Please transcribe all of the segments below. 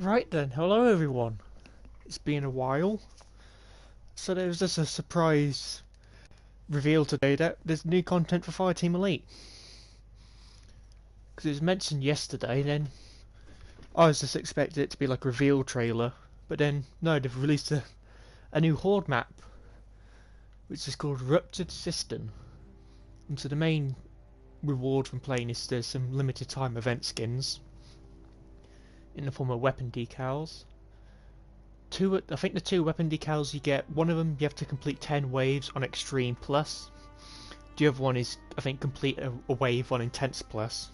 Right then, hello everyone. It's been a while. So there was just a surprise reveal today that there's new content for Fireteam Elite. Because it was mentioned yesterday, then I was just expecting it to be like a reveal trailer. But then, no, they've released a new Horde map, which is called Ruptured Cistern. And so the main reward from playing is there's some limited time event skins in the form of weapon decals. I think the two weapon decals you get, one of them you have to complete 10 waves on Extreme Plus. The other one is, I think, complete a wave on Intense Plus.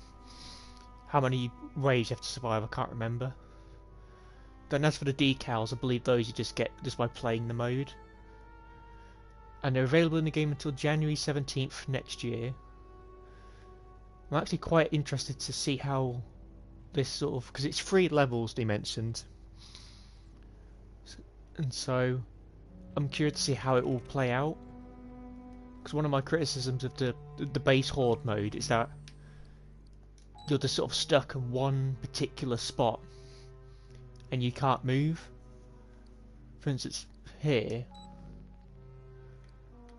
How many waves you have to survive, I can't remember. Then as for the decals, I believe those you just get just by playing the mode. And they're available in the game until January 17th next year. I'm actually quite interested to see how this sort of, because it's 3 levels they mentioned. And so I'm curious to see how it will play out. Because one of my criticisms of the base Horde mode is that you're just sort of stuck in one particular spot and you can't move. For instance, here,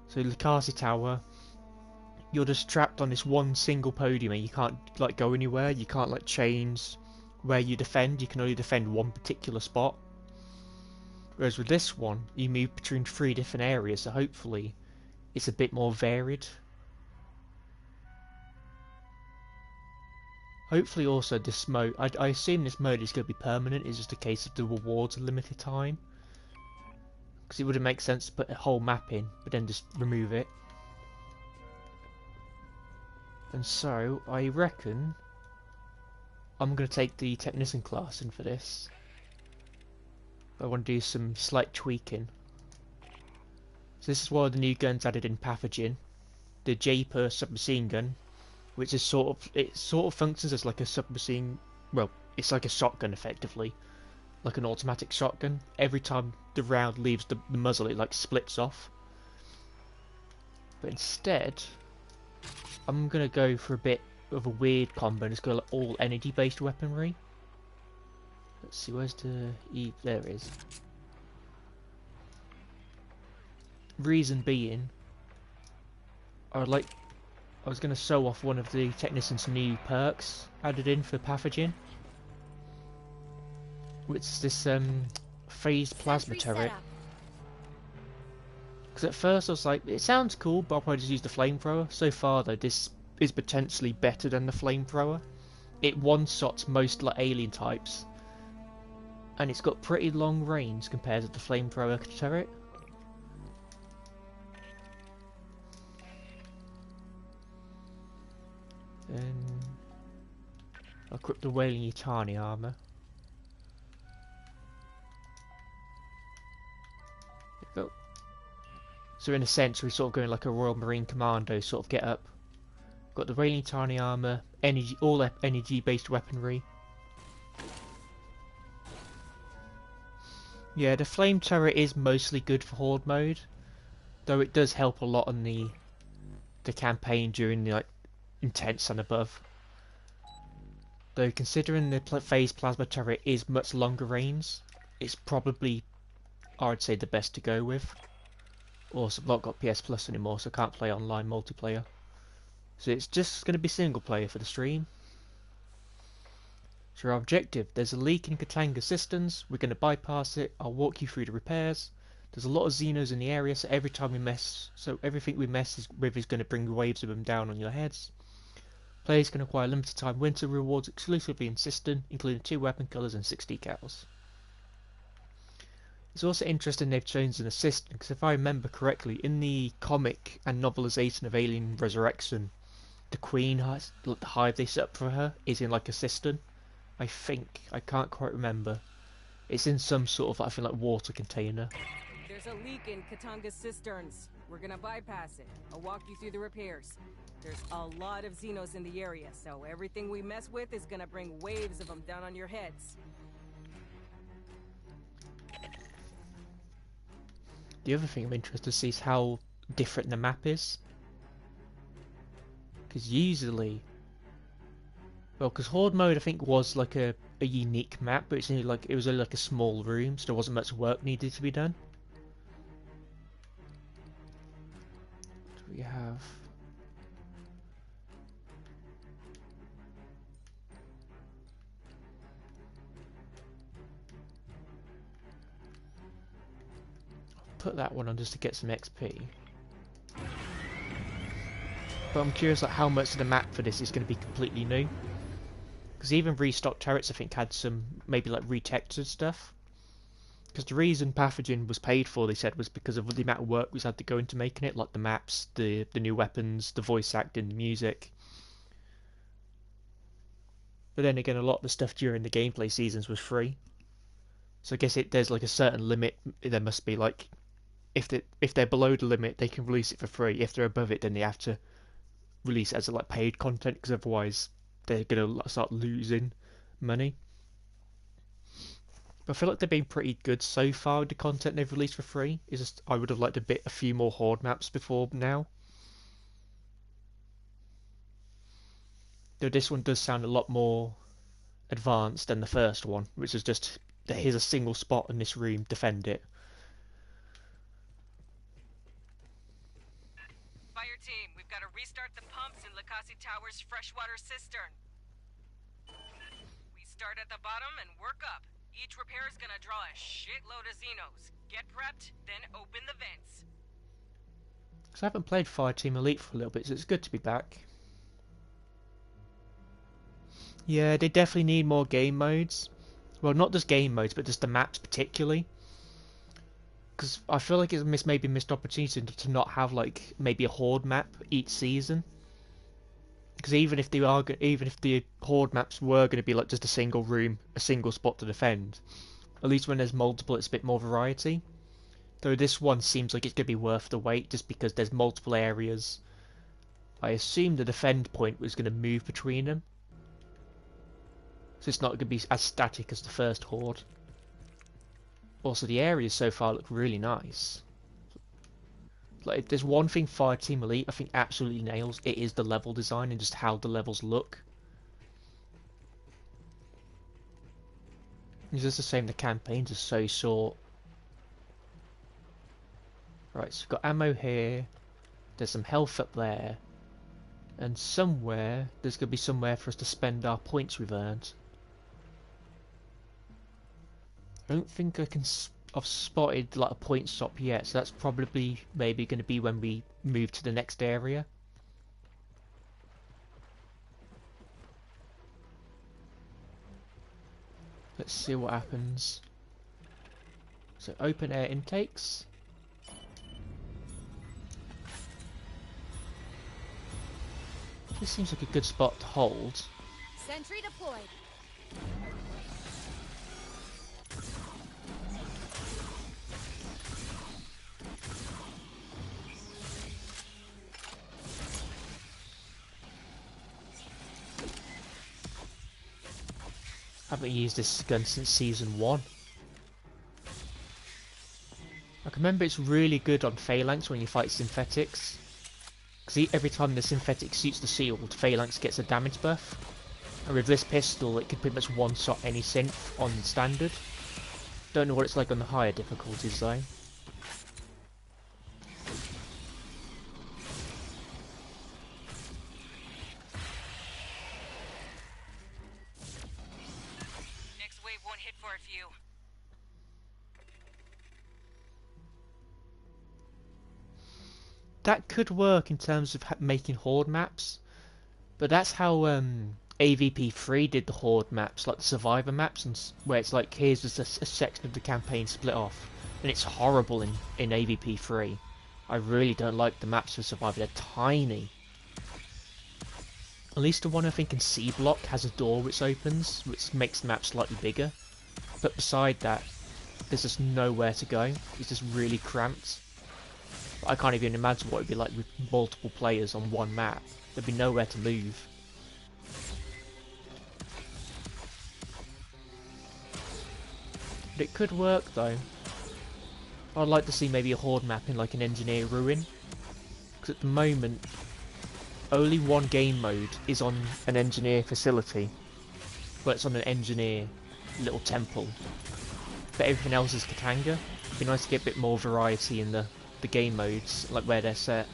so Likasi Tower, you're just trapped on this one single podium and you can't like go anywhere. You can't like change where you defend. You can only defend one particular spot. Whereas with this one, you move between 3 different areas, so hopefully it's a bit more varied. Hopefully also this mode, I assume this mode is going to be permanent, it's just a case of the rewards are limited time. Because it wouldn't make sense to put a whole map in, but then just remove it. And so, I reckon I'm going to take the Technician class in for this. I want to do some slight tweaking. So this is one of the new guns added in Pathogen. The Japer submachine gun, which is sort of functions as like a submachine. Well, it's like a shotgun effectively, like an automatic shotgun. Every time the round leaves the muzzle, it like splits off. But instead, I'm gonna go for a bit of a weird combo and just go like all energy based weaponry. Let's see, where's the E? There it is. Reason being, I was going to show off one of the Technician's new perks added in for Pathogen, which is this phased plasma turret. Because at first I was like, it sounds cool, but I'll probably just use the flamethrower. So far though, this is potentially better than the flamethrower. It one-shots most like alien types. And it's got pretty long range compared to the flamethrower turret. Then I'll equip the Wailing Yutani armor. There we go. So in a sense we're sort of going like a Royal Marine Commando sort of get up. Got the Wailing Yutani armor, all energy based weaponry. Yeah, the flame turret is mostly good for Horde mode, though it does help a lot on the campaign during the like intense and above. Though considering the phased plasma turret is much longer range, it's probably, I'd say, the best to go with. Also, I've not got PS Plus anymore, so I can't play online multiplayer. So it's just going to be single player for the stream. So our objective, there's a leak in Katanga Cisterns, we're going to bypass it, I'll walk you through the repairs. There's a lot of Xenos in the area, so everything we mess with is going to bring waves of them down on your heads. Players can acquire limited time winter rewards exclusively in Cistern, including 2 weapon colours and 6 decals. It's also interesting they've chosen a Cistern, because if I remember correctly, in the comic and novelisation of Alien Resurrection, the Queen, the hive they set up for her, is in like a Cistern. I think. I can't quite remember. It's in some sort of, I think, like water container. There's a leak in Katanga's cisterns. We're gonna bypass it. I'll walk you through the repairs. There's a lot of Xenos in the area, so everything we mess with is gonna bring waves of them down on your heads. The other thing I'm interested to see is how different the map is. Because usually, well, because Horde mode I think was like a a unique map, but it was only like a small room, so there wasn't much work needed to be done. What do we have? Put that one on just to get some XP. But I'm curious like how much of the map for this is going to be completely new. Because even restocked turrets I think had some maybe like retextured stuff. Because the reason Pathogen was paid for, they said, was because of the amount of work we had to go into making it, like the maps, the new weapons, the voice acting, the music. But then again, a lot of the stuff during the gameplay seasons was free. So I guess there's like a certain limit. There must be like, if they're below the limit, they can release it for free. If they're above it, then they have to release it as a like paid content, because otherwise they're gonna start losing money. But I feel like they've been pretty good so far with the content they've released for free. It's just I would have liked a few more horde maps before now. Though this one does sound a lot more advanced than the first one, which is just here's a single spot in this room, defend it. Fireteam, we've got to restart the pumps in Lakasi Tower's freshwater cistern. We start at the bottom and work up. Each repair is gonna draw a shitload of Xenos. Get prepped, then open the vents. Because I haven't played Fireteam Elite for a little bit, so it's good to be back. Yeah, they definitely need more game modes. Well, not just game modes, but just the maps particularly. Because I feel like it's maybe a missed opportunity to not have like maybe a horde map each season. Because even if the horde maps were going to be like just a single room, a single spot to defend, at least when there's multiple, it's a bit more variety. Though this one seems like it's going to be worth the wait, just because there's multiple areas. I assume the defend point was going to move between them, so it's not going to be as static as the first horde. Also, the areas so far look really nice. Like, if there's one thing Fireteam Elite I think absolutely nails, it is the level design and just how the levels look. It's just the same, the campaigns are so short. Right, so we've got ammo here, there's some health up there, and somewhere, there's going to be somewhere for us to spend our points we've earned. I don't think I've spotted like a point stop yet, so that's probably maybe going to be when we move to the next area. Let's see what happens. So open air intakes. This seems like a good spot to hold. Sentry deployed. I haven't used this gun since season 1. I can remember it's really good on phalanx when you fight synthetics. Because every time the synthetic shoots the shield, phalanx gets a damage buff. And with this pistol, it can pretty much one-shot any synth on standard. Don't know what it's like on the higher difficulties though. Next wave won't hit for a few. That could work in terms of making horde maps, but that's how AVP3 did the horde maps, like the survivor maps, and where it's like here's just a section of the campaign split off, and it's horrible in AVP3. I really don't like the maps for survivor; they're tiny. At least the one I think in C block has a door which opens, which makes the map slightly bigger. But beside that, there's just nowhere to go. It's just really cramped. I can't even imagine what it'd be like with multiple players on one map. There'd be nowhere to move. But it could work though. I'd like to see maybe a horde map in like an engineer ruin. Because at the moment, only one game mode is on an engineer facility. well, it's on an engineer little temple, but everything else is Katanga. It'd be nice to get a bit more variety in the game modes, like where they're set.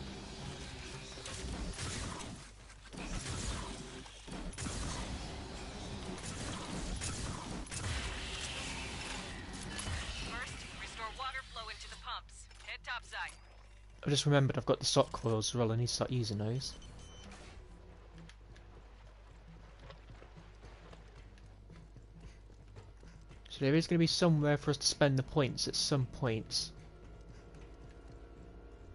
I just remembered I've got the sock coils as well, I need to start using those. So there is going to be somewhere for us to spend the points at some point.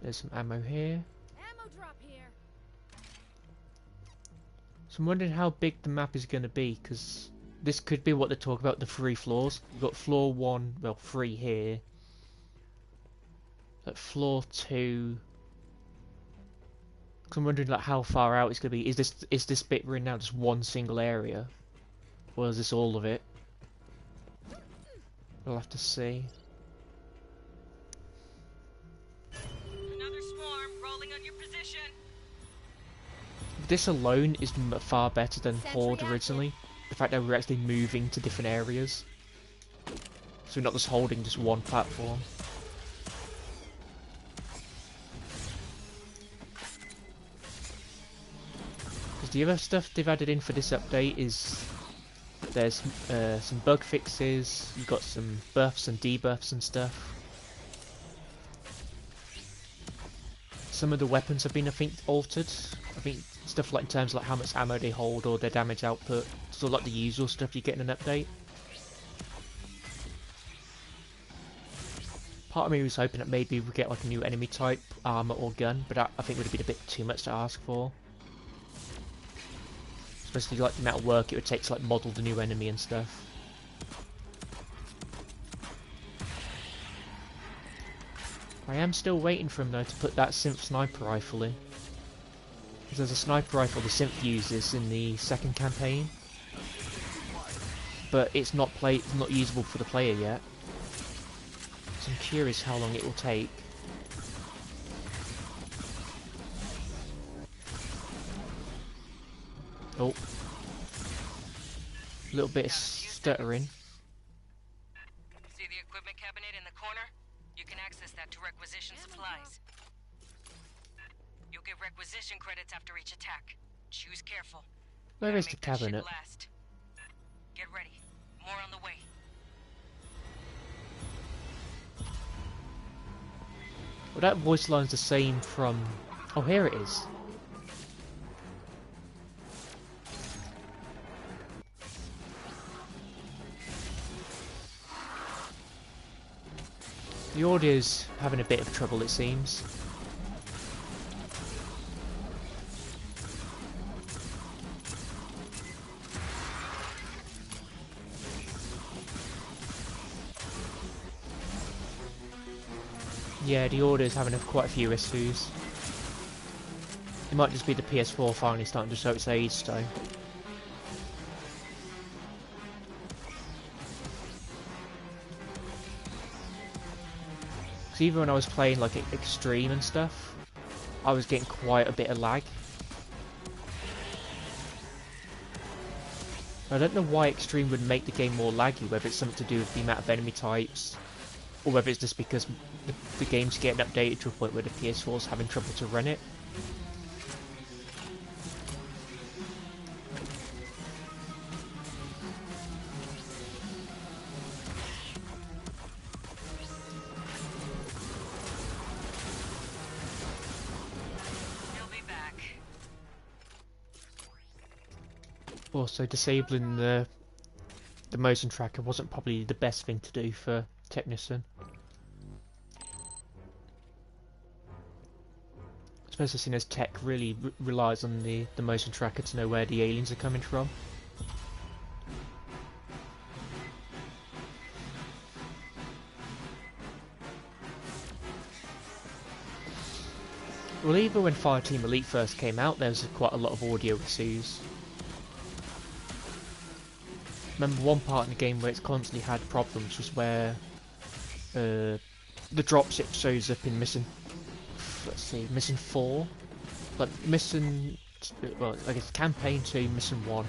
There's some ammo here. Ammo drop here. So I'm wondering how big the map is going to be, because this could be what they talk about, the 3 floors. We've got floor 1, well 3 here. At floor 2, because I'm wondering like how far out it's going to be. Is this bit we're in now just one single area, or is this all of it? We'll have to see. Another swarm rolling on your position. This alone is far better than Sentry Horde active. originally. The fact that we're actually moving to different areas, so we're not just holding just one platform. The other stuff they've added in for this update is there's some bug fixes, you've got some buffs and debuffs and stuff. Some of the weapons have been, I think, altered. I think stuff like in terms of like how much ammo they hold or their damage output. So like the usual stuff you get in an update. Part of me was hoping that maybe we get like a new enemy type, armor or gun, but that I think would have been a bit too much to ask for. Especially like the amount of work it would take to like model the new enemy and stuff. I am still waiting for him though to put that synth sniper rifle in. Because there's a sniper rifle the synth uses in the second campaign. But it's not usable for the player yet. So I'm curious how long it will take. Oh. A little bit of stuttering. See the equipment cabinet in the corner? You can access that to requisition supplies. You'll get requisition credits after each attack. Choose careful. Where is the Make that shit cabinet? last. Get ready. More on the way. Well, that voice line's the same from... Oh, here it is. The audio's having a bit of trouble, it seems. Yeah, the audio's having quite a few issues. It might just be the PS4 finally starting to show its age, though. Because even when I was playing like Extreme and stuff, I was getting quite a bit of lag. I don't know why Extreme would make the game more laggy, whether it's something to do with the amount of enemy types, or whether it's just because the game's getting updated to a point where the PS4's having trouble to run it. Also, disabling the motion tracker wasn't probably the best thing to do for Technician. Especially seeing as Tech really relies on the motion tracker to know where the aliens are coming from. Well, even when Fireteam Elite first came out, there was quite a lot of audio issues. Remember one part in the game where it's constantly had problems was where the dropship shows up in mission 4, like mission, well I guess campaign 2, mission 1.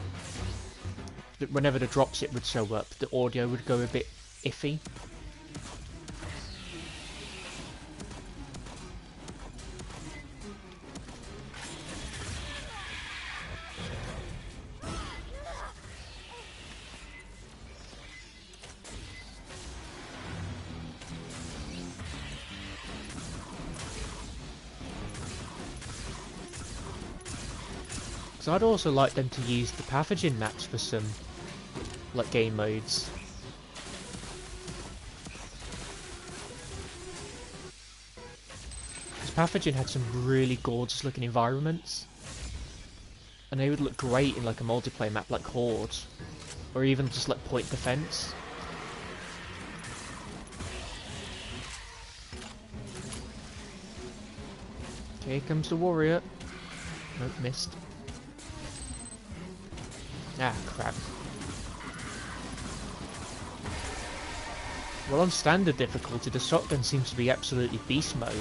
whenever the dropship would show up, the audio would go a bit iffy. So I'd also like them to use the pathogen maps for some like game modes. Because pathogen had some really gorgeous looking environments, and they would look great in like a multiplayer map like Horde, or even just like point defense. Here comes the warrior. Nope, missed. Ah, crap. Well, on standard difficulty, the shotgun seems to be absolutely beast mode.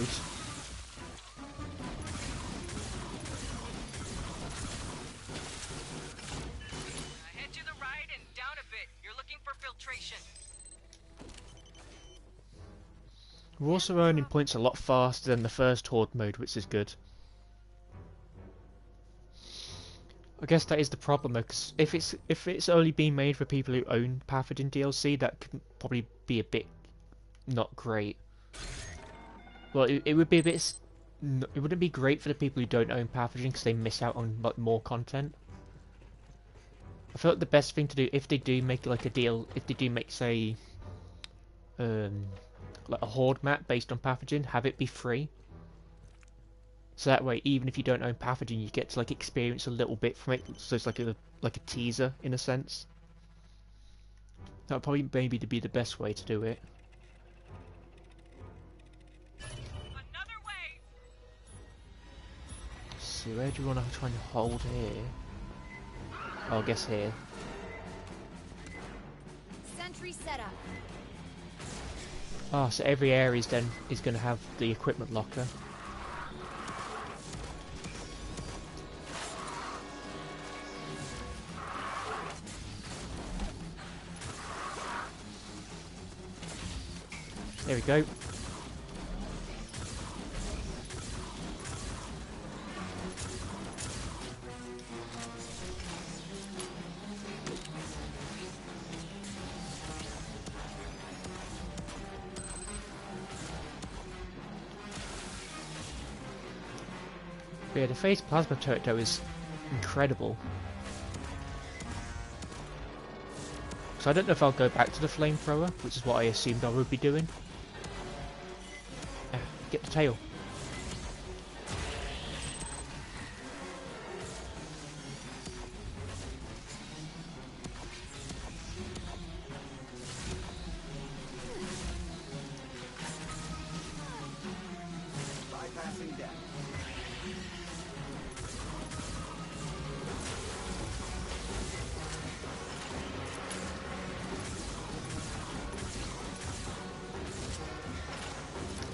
Head to the right and down a bit. You're looking for filtration. We're also earning points a lot faster than the first Horde mode, which is good. I guess that is the problem, because if it's only being made for people who own Pathogen DLC, that could probably be a bit not great. Well, it would be a bit. It wouldn't be great for the people who don't own Pathogen because they miss out on like more content. I feel like the best thing to do if they do make like a deal, if they do make say, like a Horde map based on Pathogen, have it be free. So that way, even if you don't own Pathogen, you get to like experience a little bit from it. So it's like a teaser in a sense. That would probably maybe be the best way to do it. Another way. So where do you want to try and hold here? Oh, I guess here. Sentry setup. Ah, so every area is going to have the equipment locker. There we go. But yeah, the phase plasma turret though is incredible. So I don't know if I'll go back to the flamethrower, which is what I assumed I would be doing. Ah, get the tail. Bypassing death.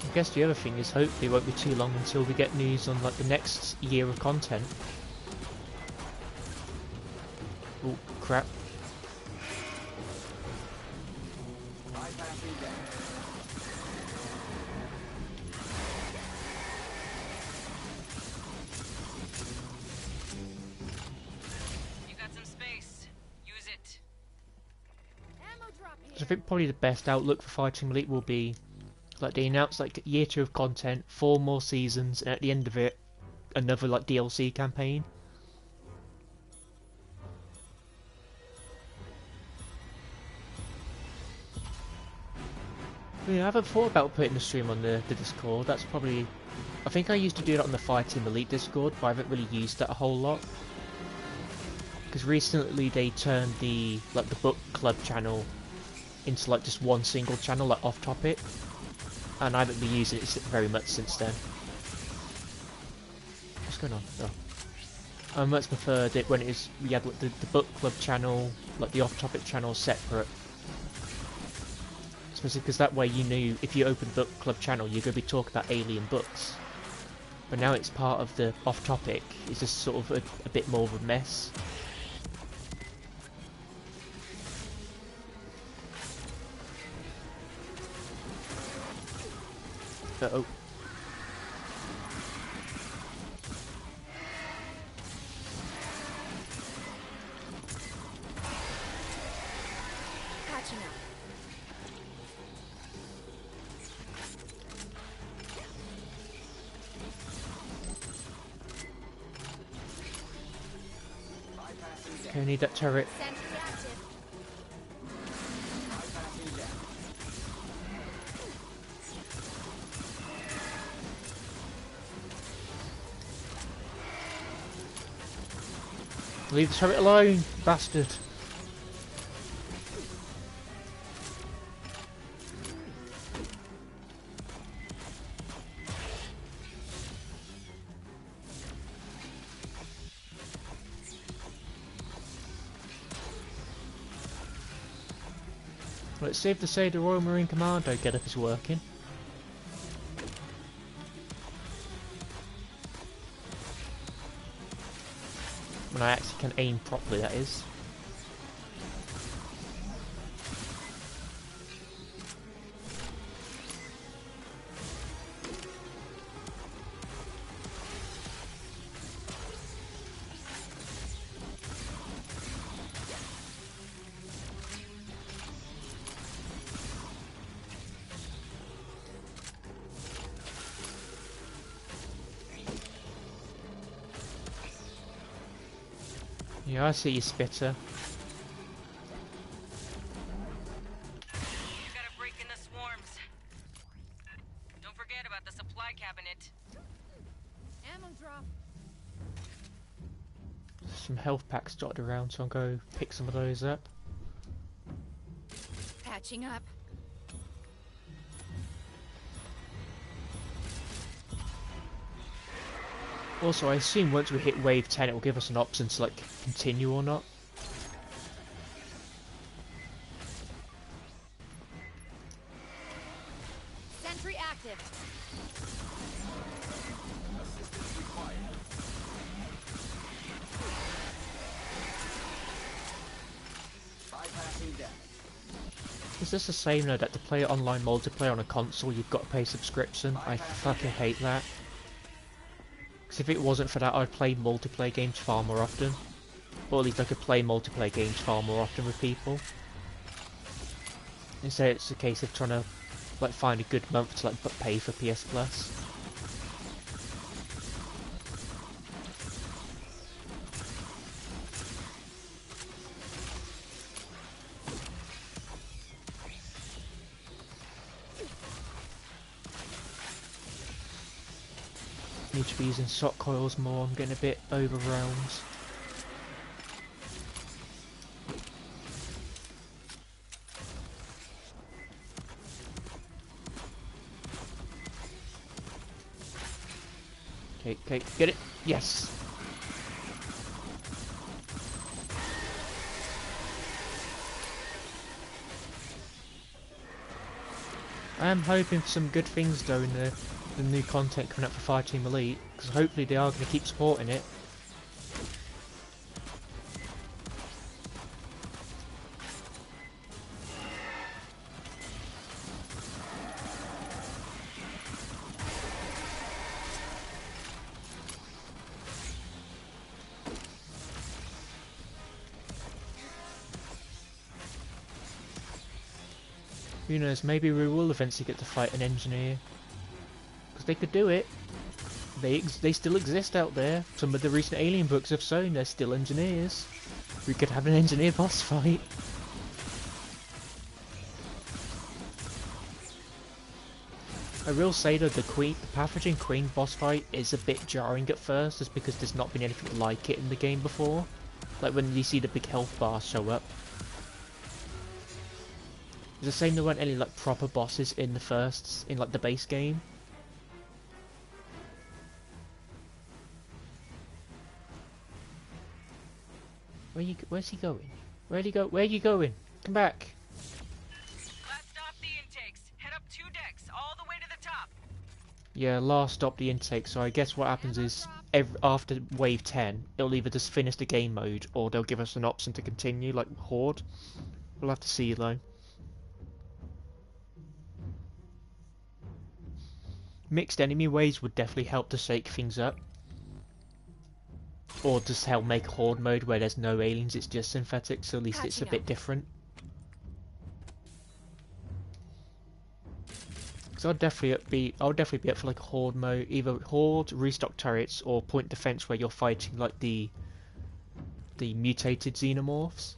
I guess the other thing is hopefully it won't be too long until we get news on like the next year of content. Oh crap. Bypassing death. You got some space. Use it. Ammo drop So I here. think probably the best outlook for Fireteam Elite will be like they announce like year 2 of content, 4 more seasons, and at the end of it, another like DLC campaign. Yeah, I haven't thought about putting the stream on the Discord. That's probably... I think I used to do that on the Fireteam Elite Discord, but I haven't really used that a whole lot. Because recently they turned the book club channel into like just one single channel, like off topic. And I haven't been using it very much since then. What's going on? Oh. I much preferred it when we had like, the book club channel, like the off-topic channel separate. Especially because that way you knew if you opened book club channel you're going to be talking about alien books. But now it's part of the off-topic. It's just sort of a bit more of a mess. Uh-oh. Catching up. Bypassing Okay, deck. I need that turret. Sentry active. Bypassing deck. Leave the turret alone, bastard. Let's see if the Royal Marine Commando get-up is working. When I actually can aim properly, that is. Yeah, I see you, Spitter. You gotta break in the swarms. Don't forget about the supply cabinet. Ammo drop. Some health packs dotted around, so I'll go pick some of those up. Patching up. Also, I assume once we hit wave 10 it will give us an option to like continue or not. Sentry active. Assistance required. Bypassing deck. Is this the same though, that to play online multiplayer on a console you've got to pay subscription? I fucking hate that. Because if it wasn't for that I'd play multiplayer games far more often. Or at least I could play multiplayer games far more often with people. Instead it's a case of trying to like find a good month to like pay for PS Plus. Need to be using sock coils more, I'm getting a bit overwhelmed. Okay, okay, get it! Yes! I am hoping for some good things though in the new content coming up for Fireteam Elite, because hopefully they are going to keep supporting it. Who knows, maybe we will eventually get to fight an engineer. Because they could do it. They still exist out there. Some of the recent Alien books have shown they're still engineers. We could have an engineer boss fight. I will say though, the Pathogen Queen boss fight is a bit jarring at first, just because there's not been anything like it in the game before. Like when you see the big health bars show up. It's the same, there weren't any like proper bosses in like the base game. Where's he going? Where'd he go? Where are you going? Come back. Last stop the intakes. Head up 2 decks, all the way to the top. Yeah, last stop the intake, so I guess what happens is after wave 10, it'll either just finish the game mode or they'll give us an option to continue, like Horde. We'll have to see though. Mixed enemy waves would definitely help to shake things up. Or just help make horde mode where there's no aliens, it's just synthetic, so at least it's a Patching bit up. different. So I'll definitely be up for like a horde mode, either horde, restock turrets, or point defense where you're fighting like the mutated xenomorphs.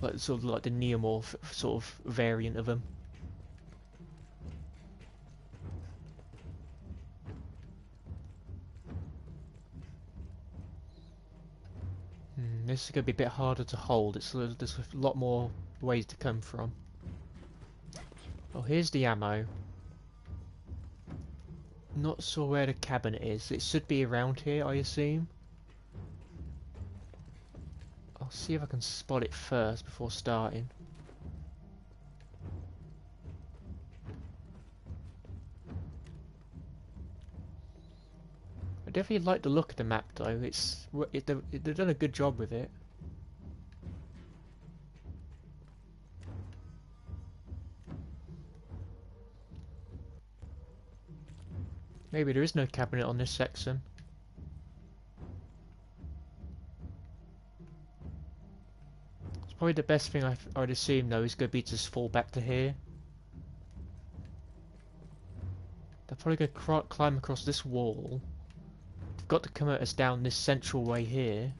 Like sort of like the neomorph sort of variant of them. This is going to be a bit harder to hold. There's a lot more ways to come from. Oh, here's the ammo. Not sure where the cabinet is. It should be around here, I assume. I'll see if I can spot it first before starting. I definitely like the look of the map though. They've done a good job with it. Maybe there is no cabinet on this section. It's probably the best thing I'd assume though is going to be to just fall back to here. They're probably going to climb across this wall. They've got to come at us down this central way here.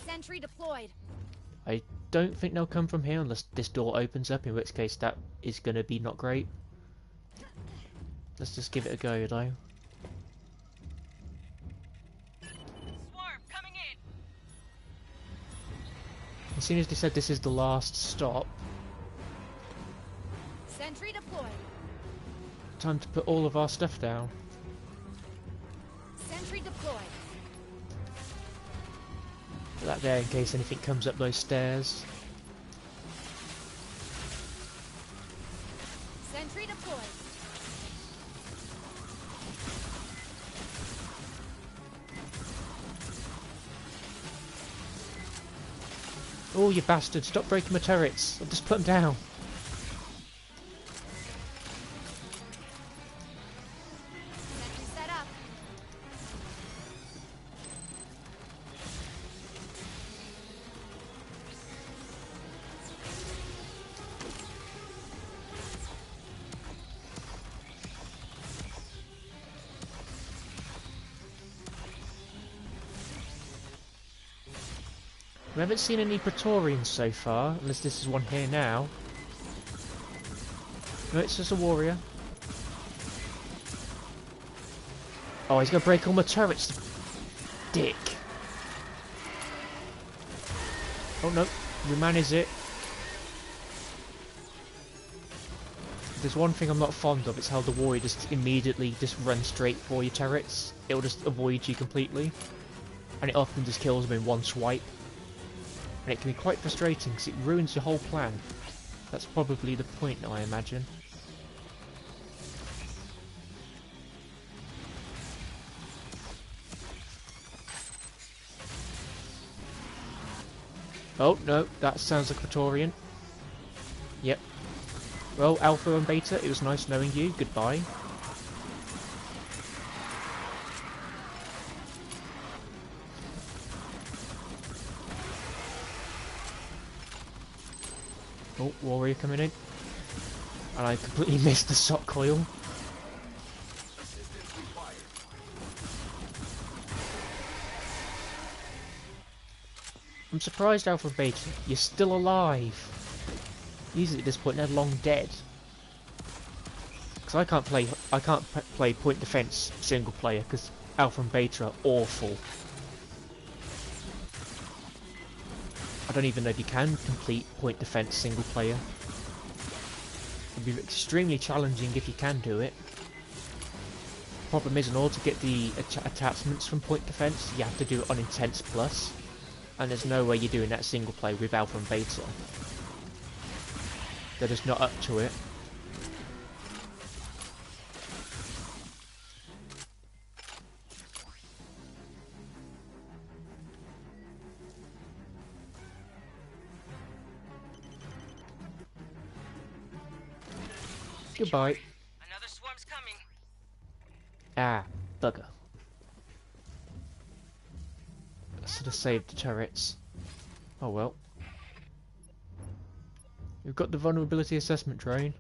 Sentry deployed. I don't think they'll come from here unless this door opens up, in which case that is going to be not great. Let's just give it a go though. Swarm coming in. As soon as they said this is the last stop, Sentry deployed. time to put all of our stuff down. Sentry deployed. Put that there in case anything comes up those stairs. Sentry deployed. Oh, you bastard, stop breaking my turrets. I'll just put them down. Sentry set up. We haven't seen any Praetorians so far, unless this is one here now. No, it's just a warrior. Oh, he's gonna break all my turrets, dick. Oh no, we manage it. There's one thing I'm not fond of, it's how the warrior just immediately just runs straight for your turrets. It'll just avoid you completely. And it often just kills them in one swipe. And it can be quite frustrating because it ruins your whole plan. That's probably the point now, I imagine. Oh no, that sounds like a Praetorian. Yep. Well, Alpha and Beta, it was nice knowing you. Goodbye. Oh, warrior coming in. And I completely missed the shot coil. Assistance required. I'm surprised, Alpha and Beta, you're still alive. Usually at this point they're long dead. Because I can't play point defense single player because Alpha and Beta are awful. I don't even know if you can complete point defense single player. It'd be extremely challenging if you can do it. Problem is, in order to get the attachments from point defense, you have to do it on Intense Plus. And there's no way you're doing that single player with Alpha and Beta. They're just not up to it. Goodbye. Another swarm's coming. Ah, bugger. I should have saved the turrets. Oh well. We've got the vulnerability assessment drone.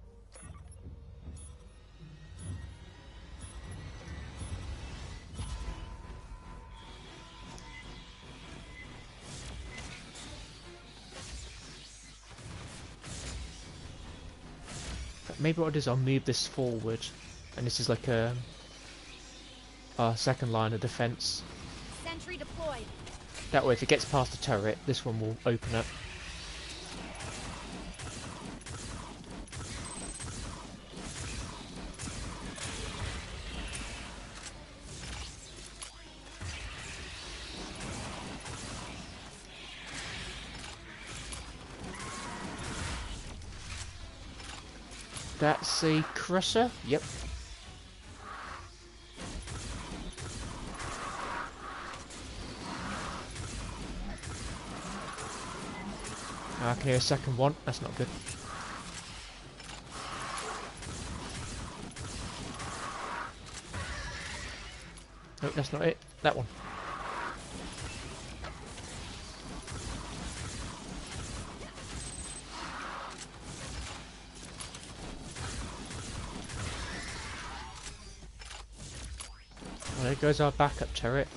Maybe what I'll do is I'll move this forward, and this is like a our second line of defense. Sentry deployed. That way, if it gets past the turret, this one will open up. That's a crusher? Yep. I can hear a second one. That's not good. Nope, that's not it. That one. Well, there goes our backup turret.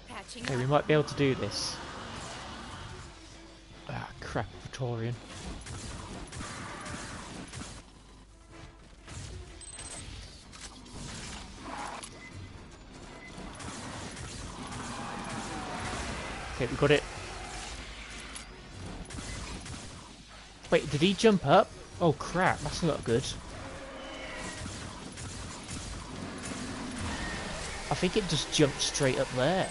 Patching Okay, up. we might be able to do this. Ah, crap, Praetorian. Okay, we got it. Wait, did he jump up? Oh crap, that's not good. I think it just jumped straight up there.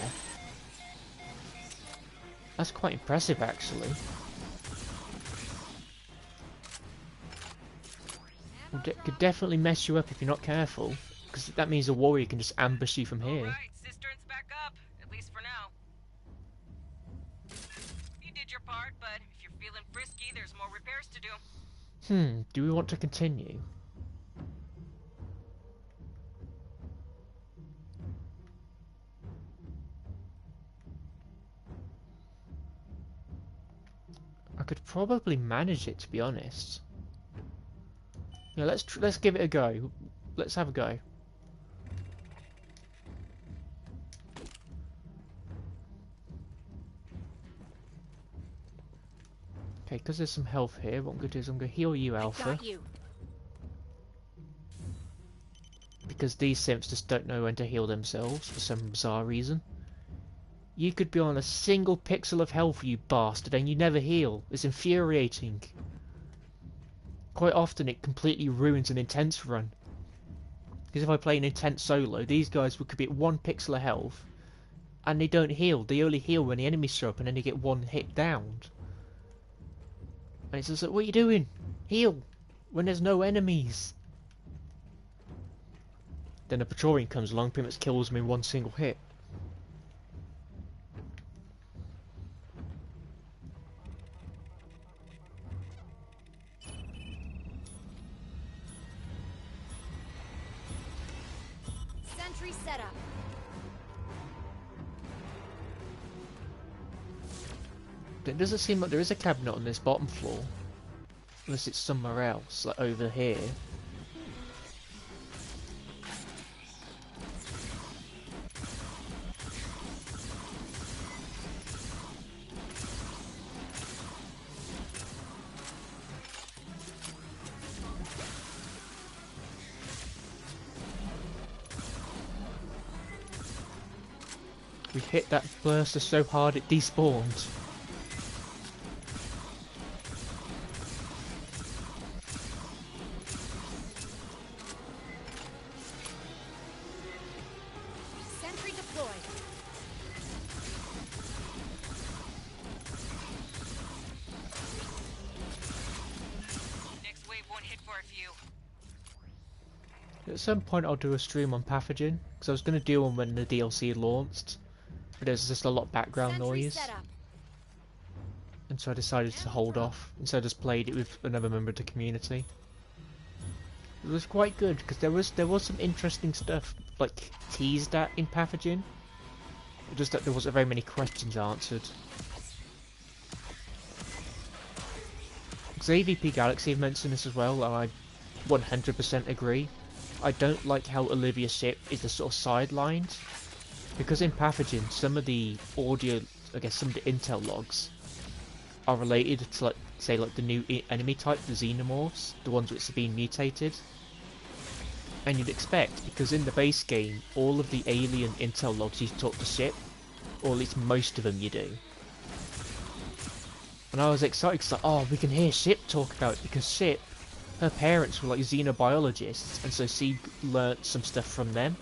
That's quite impressive, actually. Could definitely mess you up if you're not careful, because that means a warrior can just ambush you from here. Alright, Cistern's back up, at least for now. You did your part, but if you're feeling frisky, there's more repairs to do. Do we want to continue? I could probably manage it, to be honest. Yeah, let's give it a go. Let's have a go. Okay, because there's some health here, what I'm going to do is I'm going to heal you, Alpha. Got you. Because these simps just don't know when to heal themselves for some bizarre reason. You could be on a single pixel of health, you bastard, and you never heal. It's infuriating. Quite often it completely ruins an intense run. Because if I play an intense solo, these guys could be at 1 pixel of health, and they don't heal. They only heal when the enemies show up, and then they get 1 hit downed. And it's just like, what are you doing? Heal! When there's no enemies. Then a Praetorian comes along, pretty much kills them in 1 single hit. Sentry set up. It doesn't seem like there is a cabinet on this bottom floor. Unless it's somewhere else, like over here. We hit that burster so hard it despawned. Sentry deployed. Next wave won't hit for a few. At some point I'll do a stream on Pathogen, because I was going to do one when the DLC launched, but there's just a lot of background Sentry noise, set up. and so I decided to hold off, and so I just played it with another member of the community. It was quite good, because there was some interesting stuff, like, teased at in Pathogen, just that there wasn't very many questions answered. AVP Galaxy have mentioned this as well, and I 100% agree. I don't like how Olivia's ship is just sort of sidelined, because in Pathogen some of the audio, I guess some of the intel logs are related to, like, say, like the new enemy type, the Xenomorphs, the ones which have been mutated. And you'd expect, because in the base game all of the alien intel logs you talk to ship, or at least most of them you do. And I was excited because, like, oh, we can hear Ship talk about it, because Ship, her parents were like xenobiologists, and so she learnt some stuff from them.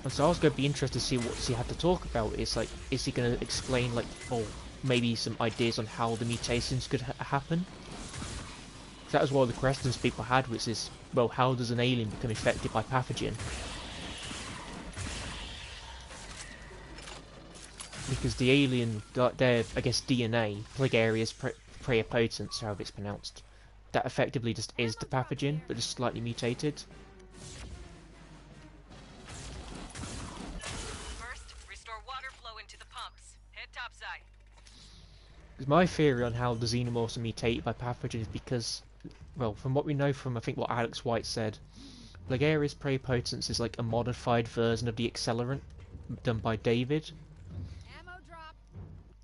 And so I was going to be interested to see what she had to talk about. It's like, is he going to explain, like, oh, maybe some ideas on how the mutations could happen? That was one of the questions people had, which is, well, how does an alien become infected by pathogen? Because the alien, their, I guess, DNA, Plegarius praepotens, however it's pronounced, that effectively just is the pathogen, but just slightly mutated. First, restore water flow into the pumps. Head topside. My theory on how the xenomorphs are mutated by pathogens is because, well, from what we know from, I think, what Alex White said, Plegarius praepotens is like a modified version of the accelerant done by David. Ammo drop.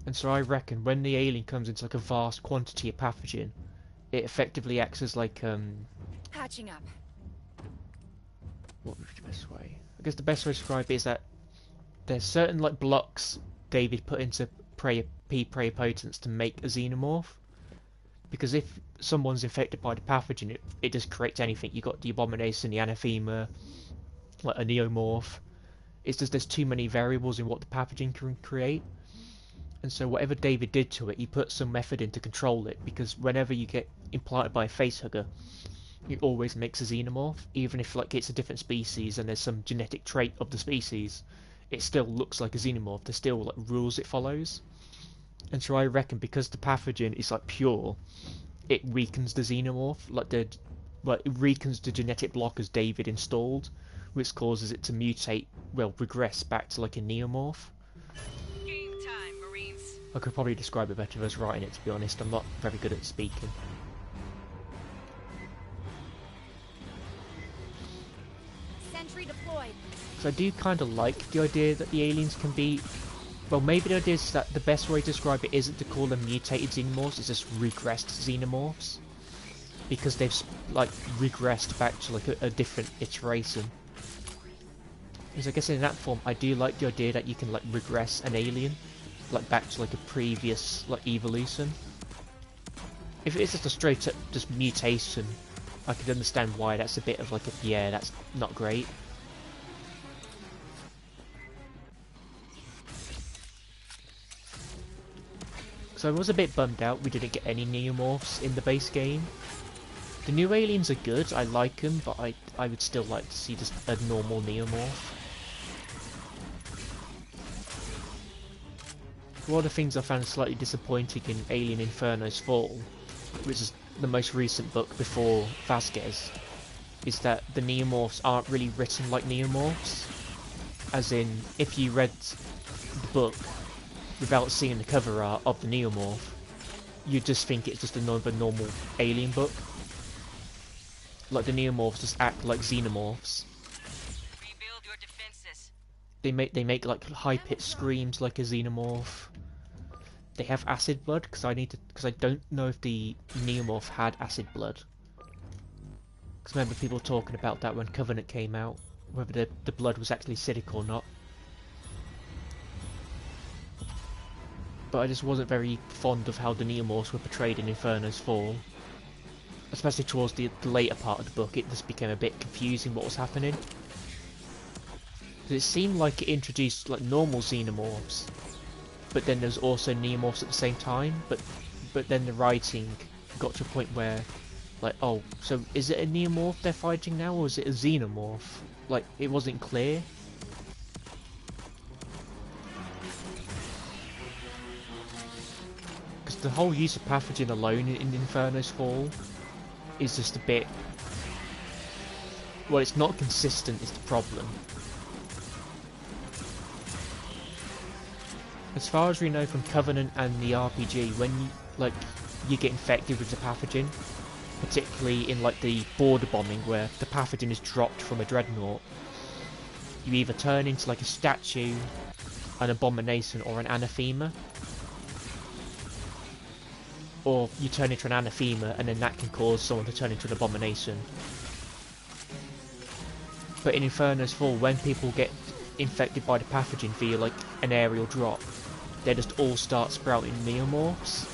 And so I reckon when the alien comes into like a vast quantity of pathogen, it effectively acts as like, Patching up. what would be the best way? I guess the best way to describe it is that there's certain like blocks David put into praepotence to make a xenomorph. Because if someone's infected by the pathogen, it just creates anything. You got the abomination, the anathema, like a neomorph. It's just there's too many variables in what the pathogen can create. And so whatever David did to it, he put some method in to control it. Because whenever you get implanted by a facehugger, it always makes a xenomorph. Even if like it's a different species and there's some genetic trait of the species, it still looks like a xenomorph. There's still like rules it follows. And so I reckon because the pathogen is like pure, it weakens the xenomorph, it weakens the genetic blockers David installed, which causes it to mutate, well, regress back to like a neomorph. Game time, Marines. I could probably describe it better if I was writing it, to be honest. I'm not very good at speaking. Sentry deployed. So I do kind of like the idea that the aliens can be... Well, maybe the idea is that the best way to describe it isn't to call them mutated xenomorphs, it's just regressed xenomorphs. Because they've, like, regressed back to, like, a different iteration. Because I guess in that form, I do like the idea that you can, like, regress an alien, like, back to, like, a previous, like, evolution. If it's just a straight-up, just mutation, I could understand why that's a bit of, like, a, yeah, that's not great. So I was a bit bummed out we didn't get any neomorphs in the base game. The new aliens are good, I like them, but I would still like to see just a normal neomorph. One of the things I found slightly disappointing in Alien Inferno's Fall, which is the most recent book before Vasquez, is that the neomorphs aren't really written like neomorphs. As in, if you read the book without seeing the cover art of the neomorph, you just think it's just another normal alien book. Like the neomorphs just act like xenomorphs. Rebuild your defenses. They make like high pitched screams like a xenomorph. They have acid blood because I don't know if the neomorph had acid blood. Because I remember people talking about that when Covenant came out, whether the blood was actually acidic or not. but I just wasn't very fond of how the Neomorphs were portrayed in Inferno's Fall. Especially towards the later part of the book, it just became a bit confusing what was happening. It seemed like it introduced like normal xenomorphs, but then there's also Neomorphs at the same time, but then the writing got to a point where, like, oh, so is it a Neomorph they're fighting now, or is it a Xenomorph? Like, it wasn't clear. Because the whole use of pathogen alone in Inferno's Fall is just a bit... well, it's not consistent is the problem. As far as we know from Covenant and the RPG, when you get infected with the pathogen, particularly in like the border bombing where the pathogen is dropped from a dreadnought, you either turn into like a statue, an abomination, or an anathema. Or you turn into an anathema and then that can cause someone to turn into an abomination. But in Inferno's Fall, when people get infected by the pathogen via like an aerial drop, they just all start sprouting Neomorphs.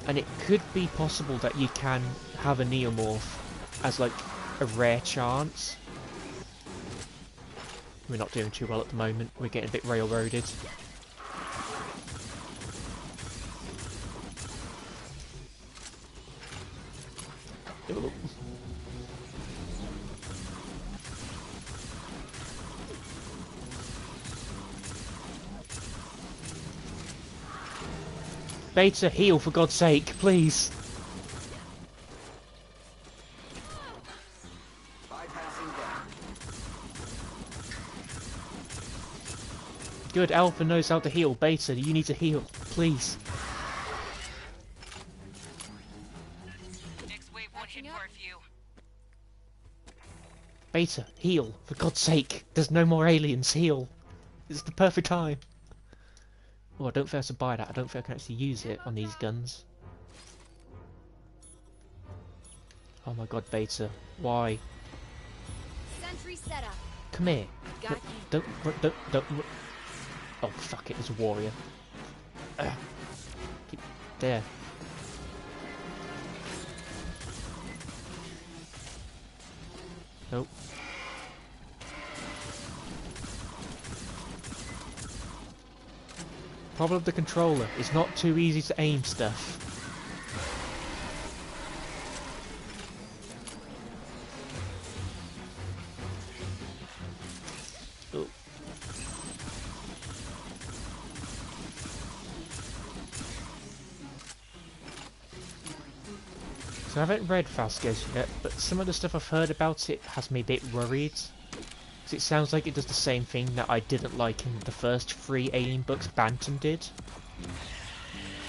And it could be possible that you can have a Neomorph as like a rare chance. We're not doing too well at the moment, we're getting a bit railroaded. Beta, heal for God's sake, please. Bypassing down. Good, Alpha knows how to heal. Beta, you need to heal, please. Next wave won't hit for a few. Beta, heal, for God's sake. There's no more aliens, heal. It's the perfect time. Oh, I don't think I should buy that. I don't think I can actually use it on these guns. Oh my god, Beta. Why? Sentry set up. Come here. Got Don't. Oh, fuck it. There's a warrior. Keep there. Nope. Problem of the controller, it's not too easy to aim stuff. Oh. So I haven't read Vasquez yet, but some of the stuff I've heard about it has me a bit worried. It sounds like it does the same thing that I didn't like in the first 3 Alien books Bantam did,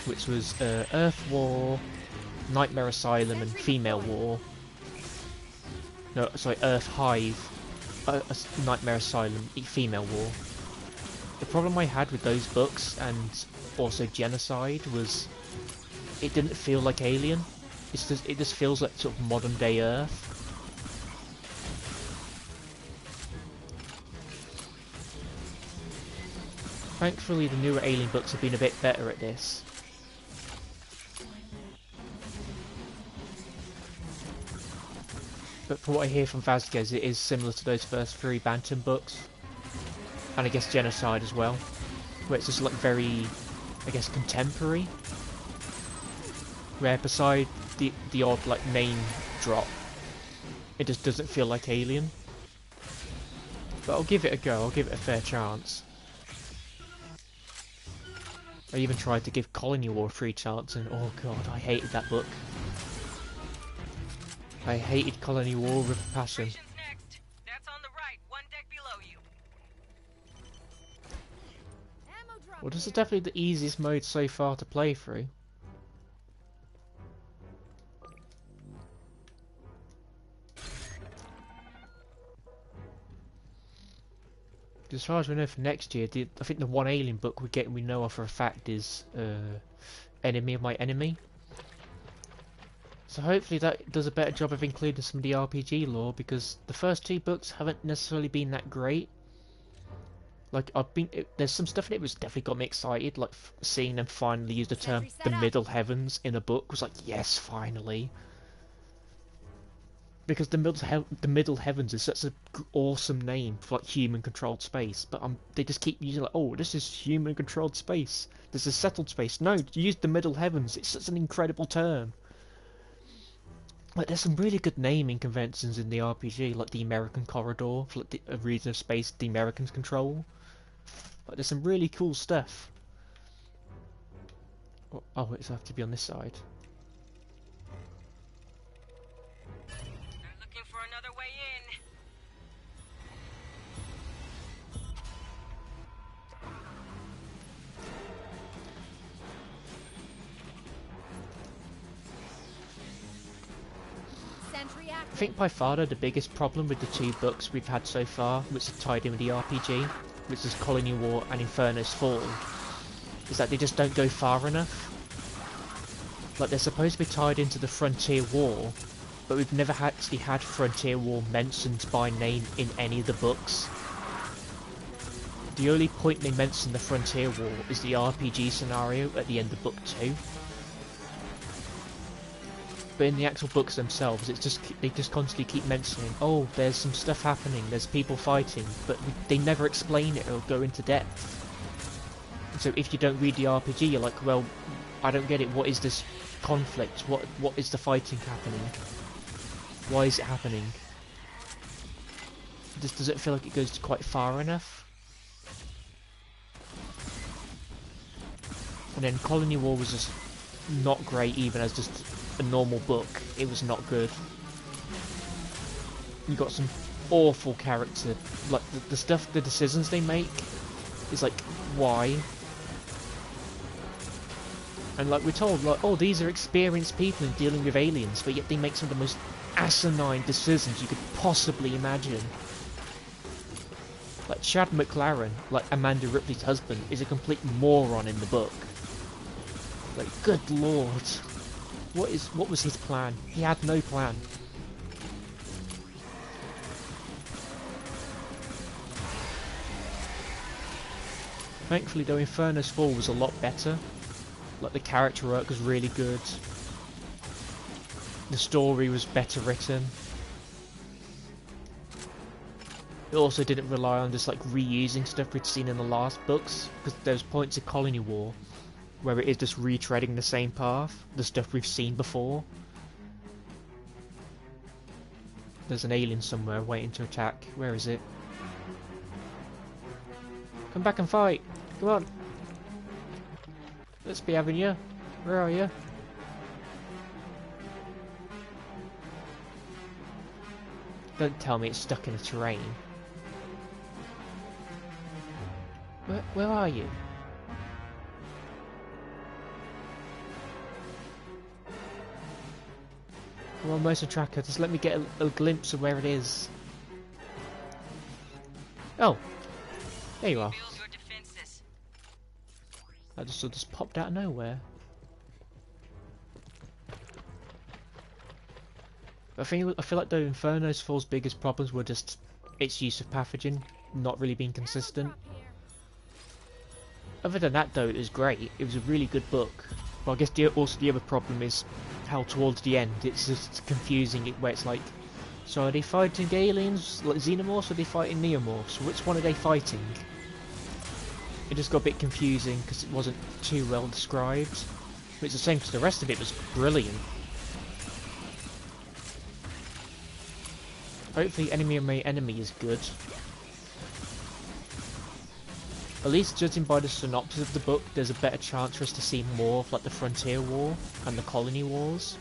which was Earth War, Nightmare Asylum, and Female War. No, sorry, Earth Hive, Nightmare Asylum, Female War. The problem I had with those books, and also Genocide, was it didn't feel like Alien. It just feels like sort of modern day Earth. Thankfully, the newer Alien books have been a bit better at this. But from what I hear from Vasquez, it is similar to those first 3 Bantam books. And I guess Genocide as well. Where it's just like very, I guess, contemporary. Where beside the odd like name drop, it just doesn't feel like Alien. But I'll give it a go, I'll give it a fair chance. I even tried to give Colony War a free chance and oh god, I hated that book. I hated Colony War with a passion. Next. That's on the right, 1 deck below you. Ammo drop. Well, this is definitely the easiest mode so far to play through. As far as we know for next year, I think the one Alien book we know of for a fact is Enemy of My Enemy. So hopefully that does a better job of including some of the RPG lore, because the first 2 books haven't necessarily been that great. Like there's some stuff in it which definitely got me excited. Like seeing them finally use the term Sentry set "the up. Middle Heavens" in a book was like, yes, finally. Because the Middle Heavens is such an awesome name for like human-controlled space, but they just keep using like, oh, this is human-controlled space. This is settled space. No, use the Middle Heavens. It's such an incredible term. Like, there's some really good naming conventions in the RPG, like the American Corridor, for like a region of space the Americans control. Like, there's some really cool stuff. Oh, it's have to be on this side. They're looking for another way in. Sentry I active. think by far the biggest problem with the two books we've had so far, which are tied in with the RPG, which is Colony War and Inferno's Fall, is that they just don't go far enough. Like, they're supposed to be tied into the Frontier War, but we've never actually had Frontier War mentioned by name in any of the books. The only point they mention the Frontier War is the RPG scenario at the end of Book 2. But in the actual books themselves, they just constantly keep mentioning, oh, there's some stuff happening, there's people fighting, but they never explain it or go into depth. And so if you don't read the RPG, you're like, well, I don't get it. What is this conflict? What is the fighting happening? Why is it happening? Does it feel like it goes quite far enough? And then Colony War was just not great, even as just a normal book. It was not good. You got some awful character, like the decisions they make is like, why? And like we're told, like, oh, these are experienced people in dealing with aliens, but yet they make some of the most asinine decisions you could possibly imagine. Like Chad McLaren, like Amanda Ripley's husband, is a complete moron in the book. Like, good lord. What was his plan? He had no plan. Thankfully though, Inferno's Fall was a lot better. Like, the character work was really good. The story was better written. It also didn't rely on just like reusing stuff we'd seen in the last books, because there's points of Colony War where it is just retreading the same path, the stuff we've seen before. There's an alien somewhere waiting to attack. Where is it? Come back and fight! Come on! Let's be having you. Where are you? Don't tell me it's stuck in the terrain. Where are you? Come on, motion tracker, just let me get a glimpse of where it is. Oh! There you are. Build your defenses. That just popped out of nowhere. I feel like the Inferno's Fall's biggest problems were just its use of pathogen not really being consistent. Other than that though, it was great. It was a really good book. But I guess also the other problem is how towards the end it's just confusing where it's like, so are they fighting aliens like xenomorphs, or are they fighting neomorphs? Which one are they fighting? It just got a bit confusing because it wasn't too well described. But it's the same because the rest of it was brilliant. Hopefully Enemy of My Enemy is good. At least judging by the synopsis of the book, there's a better chance for us to see more of like the Frontier War and the Colony Wars.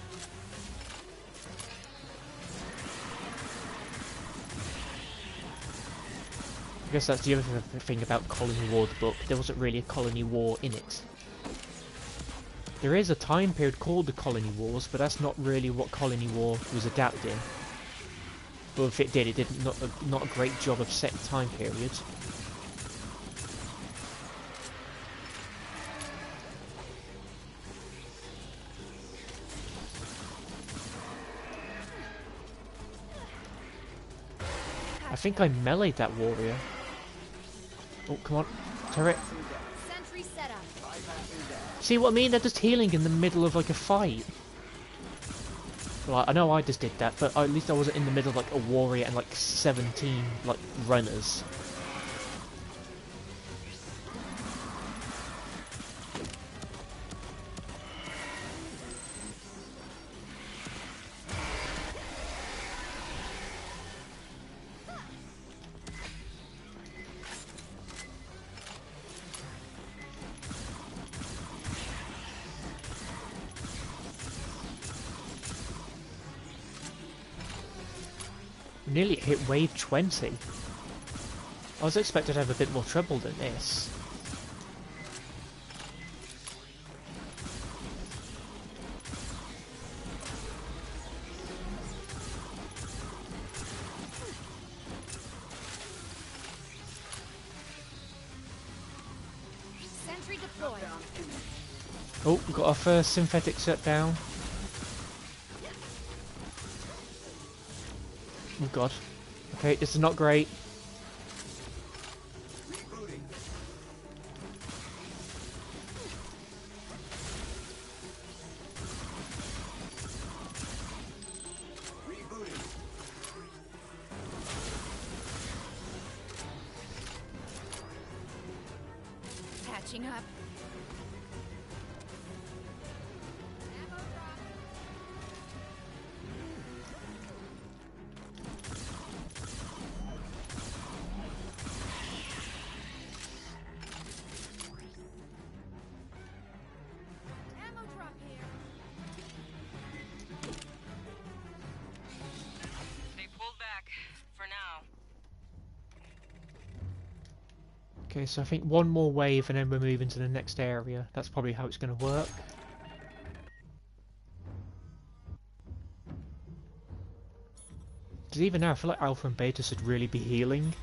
I guess that's the other thing about Colony War the book, there wasn't really a Colony War in it. There is a time period called the Colony Wars, but that's not really what Colony War was adapting. Well, if it did, it did not a great job of setting time period. I think I meleeed that warrior. Oh, come on. Turret. Sentry set up. See what I mean? They're just healing in the middle of like a fight. Like, I know I just did that, but at least I wasn't in the middle of like a warrior and like 17 like runners. Nearly hit wave 20. I was expected to have a bit more trouble than this. Sentry deployed. Oh, we got our first synthetic shut down. Oh god. Okay, this is not great. Rebooting. Rebooting. Patching up. Ammo drop. Ammo drop here. They pulled back. For now. Okay, so I think one more wave and then we're moving to the next area. That's probably how it's going to work. Because even now I feel like Alpha and Beta should really be healing.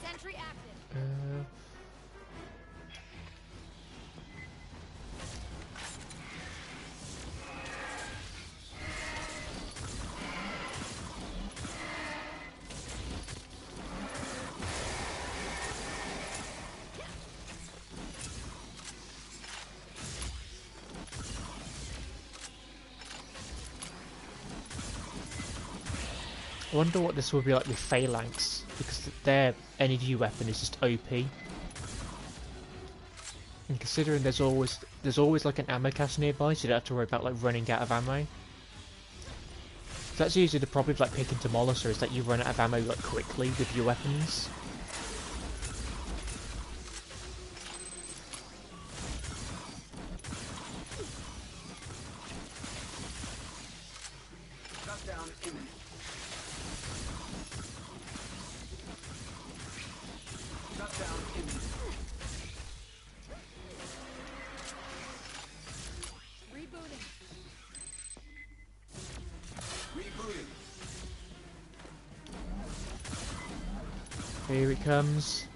Sentry active. I wonder what this will be like with Phalanx, because their energy weapon is just OP. And considering there's always like an ammo cache nearby, so you don't have to worry about like running out of ammo. So that's usually the problem with like picking Demolisher, is that you run out of ammo like quickly with your weapons. Shutdown imminent. Shutdown imminent. Rebooting. Rebooting. Here it comes.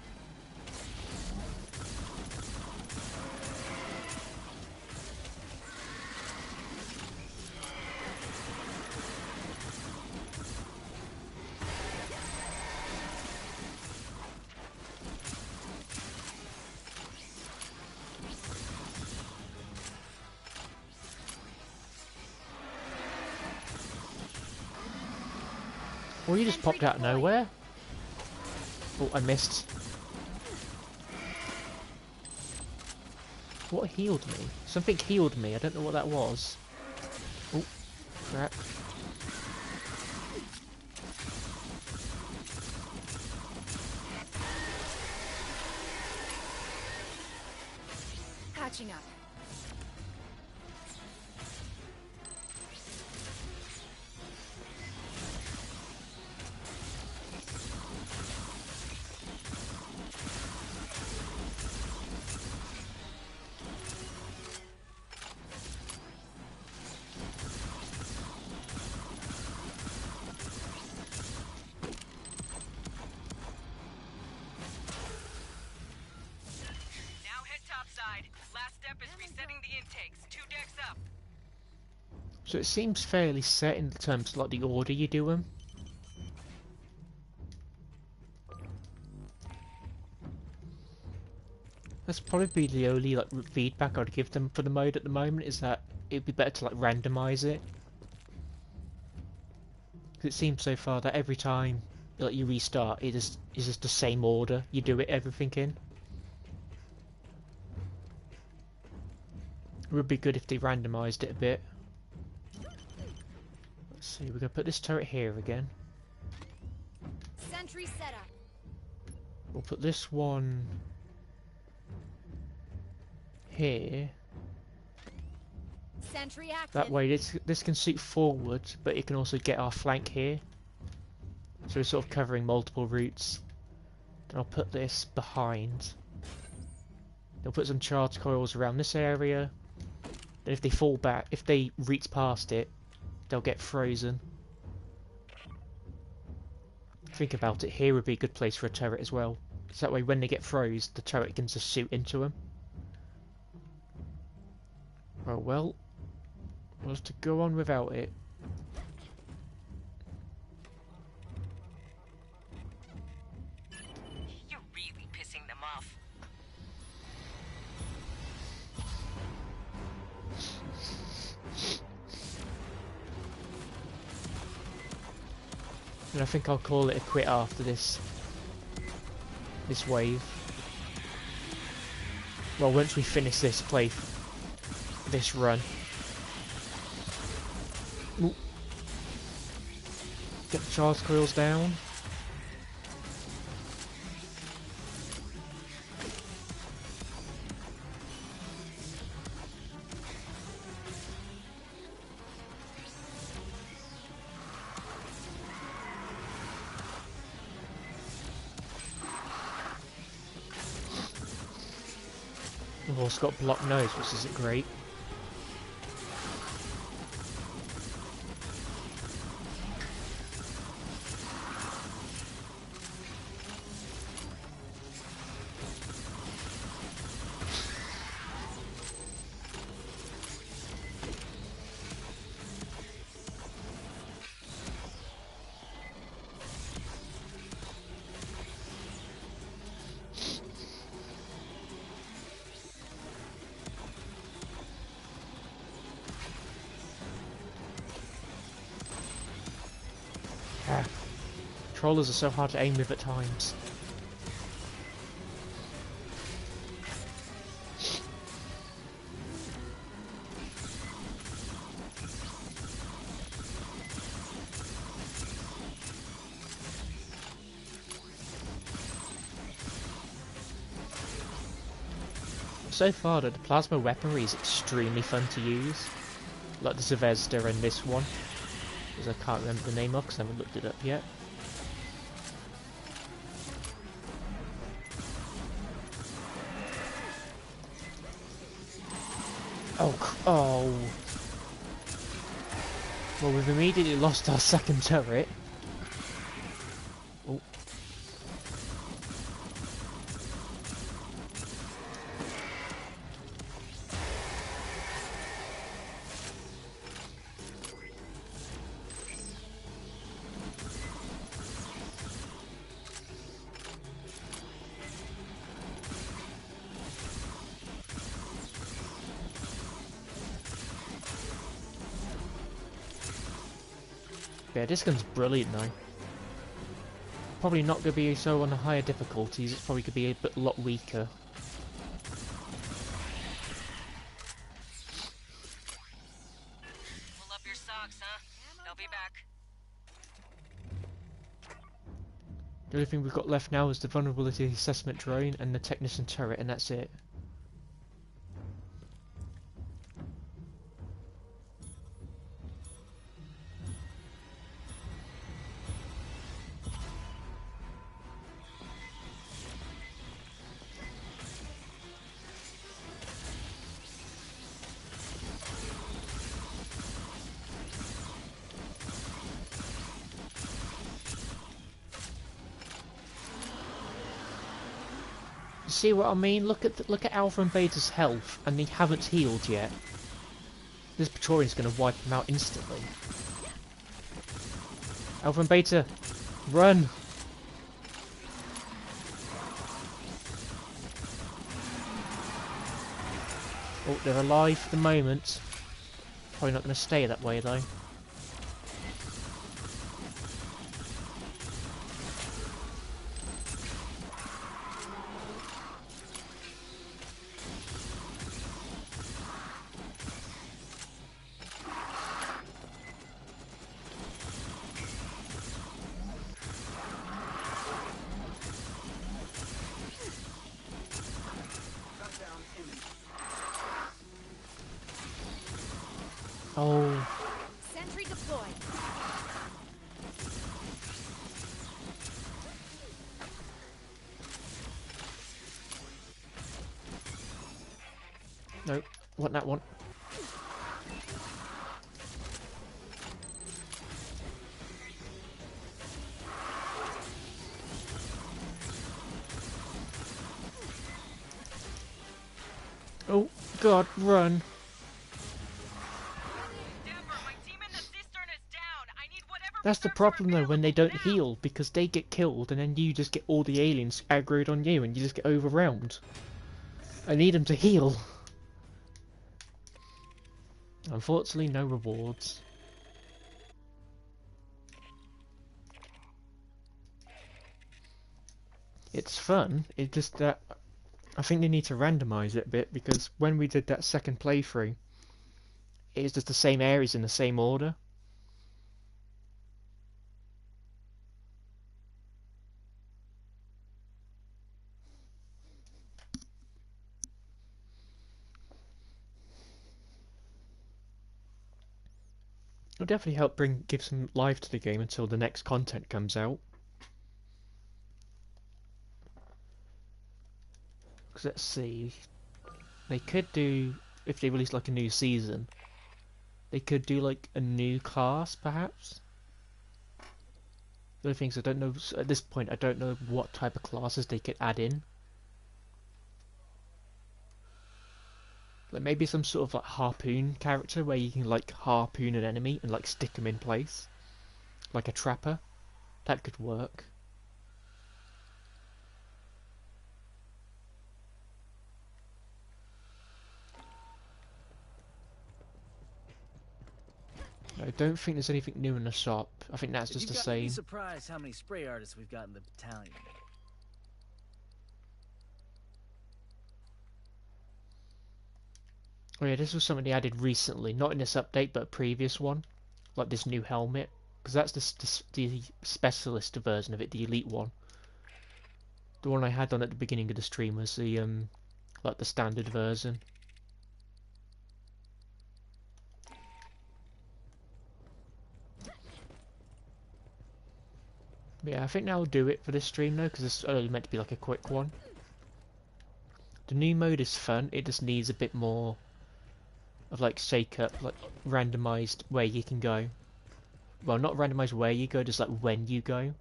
Or you just popped out of nowhere. Oh, I missed. What healed me? Something healed me. I don't know what that was. Oh, crap. Patching up. Now head topside. Last step is resetting the intakes. 2 decks up. So it seems fairly set in terms of like the order you do them. That's probably the only like feedback I'd give them for the mode at the moment, is that it'd be better to like randomize it. Because it seems so far that every time like you restart, is just the same order you do everything in. It would be good if they randomized it a bit. Let's see, we're gonna put this turret here again. Sentry set up. We'll put this one here. Sentry active. That way this can shoot forward, but it can also get our flank here. So we're sort of covering multiple routes. Then I'll put this behind. They'll put some charge coils around this area. Then if they fall back, if they reach past it, they'll get frozen. Think about it, here would be a good place for a turret as well. So that way when they get froze, the turret can just shoot into them. Oh well, we'll have to go on without it. You're really pissing them off. And I think I'll call it a quit after this wave. Well, once we finish this this run. Ooh. Get the charge coils down. We've also got blocked nose, which isn't great. Controllers are so hard to aim with at times. So far, the plasma weaponry is extremely fun to use, like the Zvezda and this one, because I can't remember the name of because I haven't looked it up yet. Oh. Well, we've immediately lost our second turret. Oh. Yeah, this gun's brilliant now. Probably not going to be so on the higher difficulties, it's probably going to be a lot weaker. Pull up your socks, huh? They'll be back. The only thing we've got left now is the vulnerability assessment drone and the technician turret, and that's it. See what I mean? Look at Alpha and Beta's health, and they haven't healed yet. This Praetorian's going to wipe them out instantly. Alpha and Beta, run! Oh, they're alive for the moment. Probably not going to stay that way though. Shut down imminent. Oh, Sentry deployed. no, want that one. Oh, God, run. That's the problem though, when they don't heal, because they get killed and then you just get all the aliens aggroed on you and you just get overwhelmed. I need them to heal. Unfortunately, no rewards. It's fun, it's just that I think they need to randomise it a bit, because when we did that second playthrough, it's just the same areas in the same order. It'll definitely help give some life to the game until the next content comes out. Because let's see, they could do, if they release like a new season, they could do like a new class perhaps. The other things I don't know, at this point I don't know what type of classes they could add in. Like maybe some sort of like harpoon character where you can like harpoon an enemy and like stick them in place. Like a trapper. That could work. I don't think there's anything new in the shop. I think that's just the You'd same. be surprised how many spray artists we've got in the battalion. Oh yeah, this was something they added recently. Not in this update, but a previous one. Like this new helmet. Because that's the specialist version of it, the elite one. The one I had on at the beginning of the stream was the like the standard version. But yeah, I think that'll do it for this stream though, because it's only meant to be like a quick one. The new mode is fun, it just needs a bit more of like shake up, like randomised where you can go. Well, not randomised where you go, just like when you go.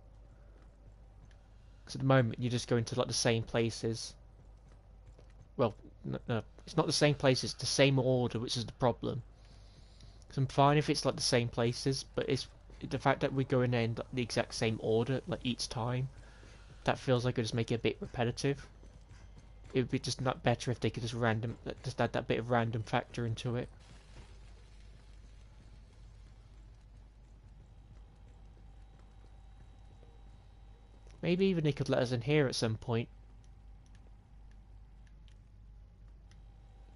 Because at the moment you just go into like the same places. Well, no, it's not the same places, it's the same order, which is the problem. Because I'm fine if it's like the same places, but it's the fact that we go in there in the exact same order, like each time, that feels like it just make it a bit repetitive. It would be just not better if they could just add that bit of random factor into it. Maybe even they could let us in here at some point.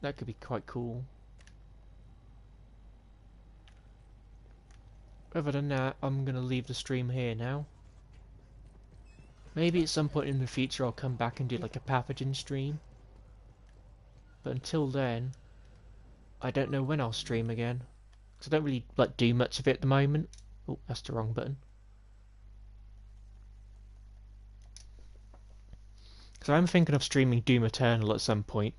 That could be quite cool. Other than that, I'm going to leave the stream here now. Maybe at some point in the future I'll come back and do like a pathogen stream. But until then, I don't know when I'll stream again. Because I don't really like do much of it at the moment. Oh, that's the wrong button. Because I'm thinking of streaming Doom Eternal at some point.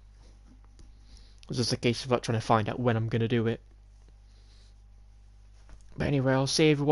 It's just a case of like trying to find out when I'm going to do it. But anyway, I'll see everyone